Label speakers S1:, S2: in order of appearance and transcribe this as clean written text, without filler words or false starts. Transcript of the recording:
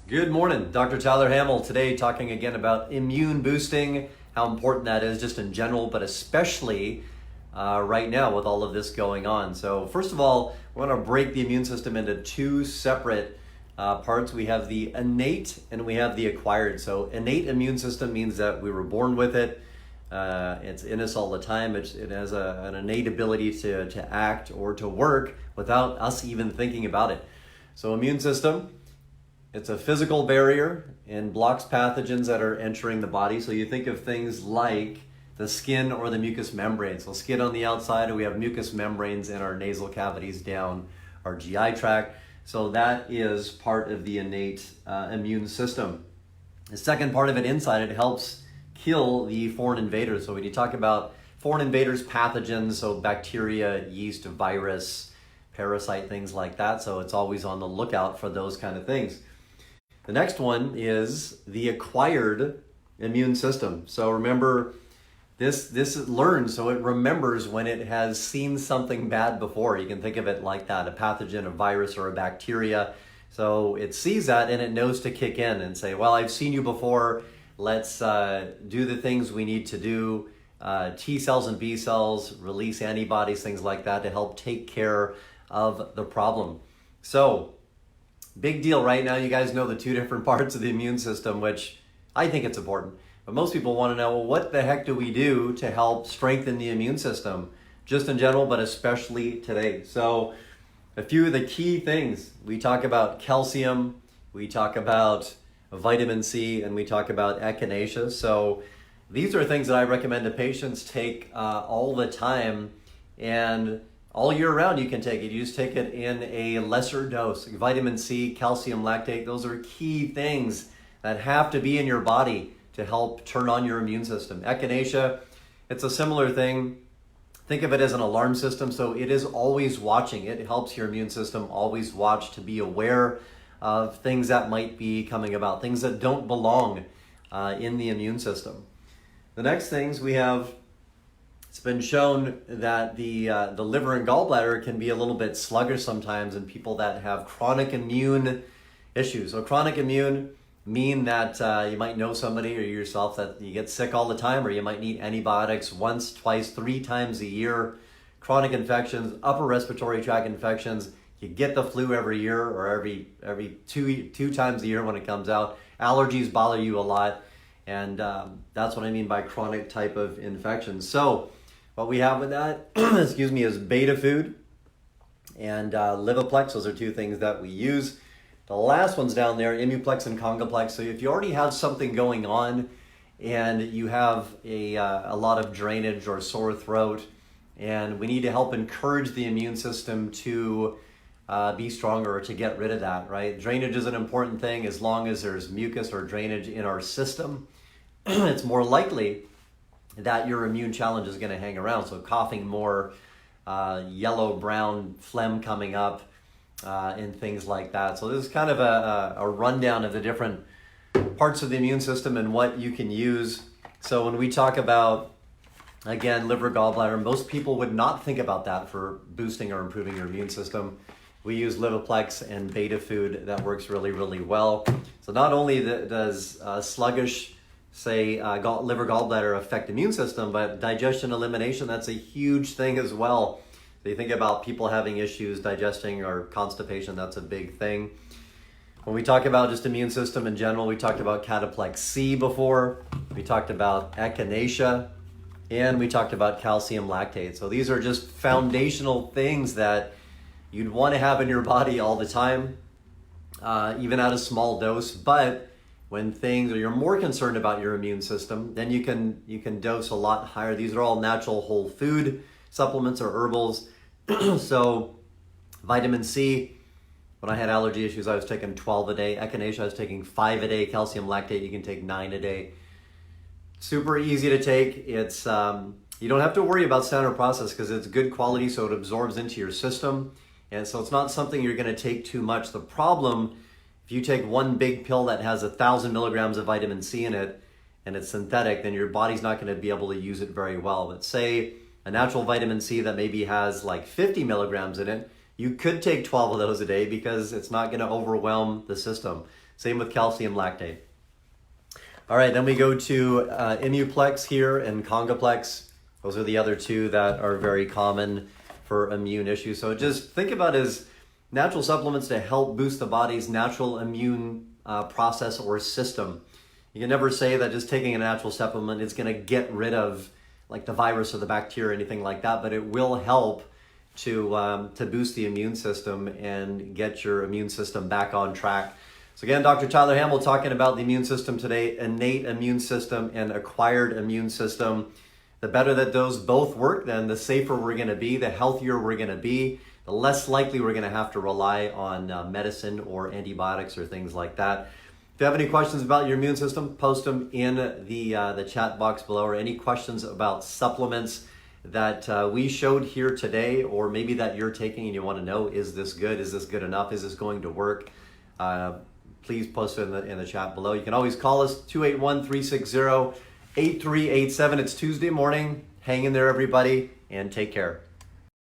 S1: Good morning, Dr. Tyler Hamel. Today talking again about immune boosting, how important that is just in general, but especially right now with all of this going on. So first of all, we want to break the immune system into two separate parts. We have the innate and we have the acquired. So innate immune system means that we were born with it. It's in us all the time. It has an innate ability to act or to work without us even thinking about it. So immune system, it's a physical barrier and blocks pathogens that are entering the body. So you think of things like the skin or the mucous membrane. So skin on the outside, and we have mucous membranes in our nasal cavities down our GI tract. So that is part of the innate immune system. The second part of it inside, it helps kill the foreign invaders. So when you talk about foreign invaders, pathogens, so bacteria, yeast, virus, parasite, things like that. So it's always on the lookout for those kind of things. The next one is the acquired immune system. So remember, this learns, so it remembers when it has seen something bad before. You can think of it like that, a pathogen, a virus, or a bacteria. So it sees that and it knows to kick in and say, well, I've seen you before. Let's do the things we need to do. T cells and B cells, release antibodies, things like that to help take care of the problem. So big deal right now. You guys know the two different parts of the immune system, which I think it's important. But most people want to know, well, what the heck do we do to help strengthen the immune system, just in general, but especially today? So a few of the key things, we talk about calcium, we talk about vitamin C, and we talk about Echinacea. So these are things that I recommend to patients take all the time, and all year round you can take it. You just take it in a lesser dose. Vitamin C, calcium, lactate, those are key things that have to be in your body to help turn on your immune system. Echinacea, it's a similar thing. Think of it as an alarm system. So it is always watching. It helps your immune system always watch, to be aware of things that might be coming about, things that don't belong in the immune system. The next things we have, it's been shown that the liver and gallbladder can be a little bit sluggish sometimes in people that have chronic immune issues. So chronic immune mean that you might know somebody or yourself that you get sick all the time, or you might need antibiotics once, twice, 3 times a year. Chronic infections, upper respiratory tract infections, you get the flu every year or every two times a year when it comes out. Allergies bother you a lot, and that's what I mean by chronic type of infections. So what we have with that, excuse me, is Betafood and Livaplex. Those are two things that we use. The last one's down there, Immuplex and Congaplex. So if you already have something going on and you have a lot of drainage or sore throat, and we need to help encourage the immune system to be stronger or to get rid of that, right? Drainage is an important thing. As long as there's mucus or drainage in our system, it's more likely that your immune challenge is going to hang around. So coughing more, yellow, brown phlegm coming up, and things like that. So this is kind of a rundown of the different parts of the immune system and what you can use. So when we talk about, again, liver, gallbladder, most people would not think about that for boosting or improving your immune system. We use Livaplex and Betafood. That works really, really well. So not only does sluggish, say, liver, gallbladder affect immune system, but digestion, elimination, that's a huge thing as well. So you think about people having issues digesting or constipation, that's a big thing. When we talk about just immune system in general, we talked about Cataplex C before, we talked about Echinacea, and we talked about calcium lactate. So these are just foundational things that you'd want to have in your body all the time, even at a small dose. But when things, or you're more concerned about your immune system, then you can dose a lot higher. These are all natural whole food supplements or herbals. So vitamin C, when I had allergy issues, I was taking 12 a day. Echinacea, I was taking 5 a day. Calcium lactate, you can take 9 a day. Super easy to take. It's you don't have to worry about standard process because it's good quality, so it absorbs into your system. And so it's not something you're going to take too much. The problem, if you take one big pill that has 1,000 milligrams of vitamin C in it and it's synthetic, then your body's not going to be able to use it very well. But say a natural vitamin C that maybe has like 50 milligrams in it, you could take 12 of those a day because it's not going to overwhelm the system. Same with calcium lactate. All right, then we go to Immuplex here and Congaplex. Those are the other two that are very common for immune issues. So just think about it as natural supplements to help boost the body's natural immune process or system. You can never say that just taking a natural supplement is going to get rid of like the virus or the bacteria or anything like that, but it will help to boost the immune system and get your immune system back on track. So again, Dr. Tyler Hamel talking about the immune system today, innate immune system and acquired immune system. The better that those both work, then the safer we're going to be, the healthier we're going to be, the less likely we're going to have to rely on medicine or antibiotics or things like that. If you have any questions about your immune system, post them in the chat box below, or any questions about supplements that we showed here today, or maybe that you're taking and you want to know, is this good? Is this good enough? Is this going to work? Please post it in the chat below. You can always call us, 281-360-8387. It's Tuesday morning. Hang in there, everybody, and take care.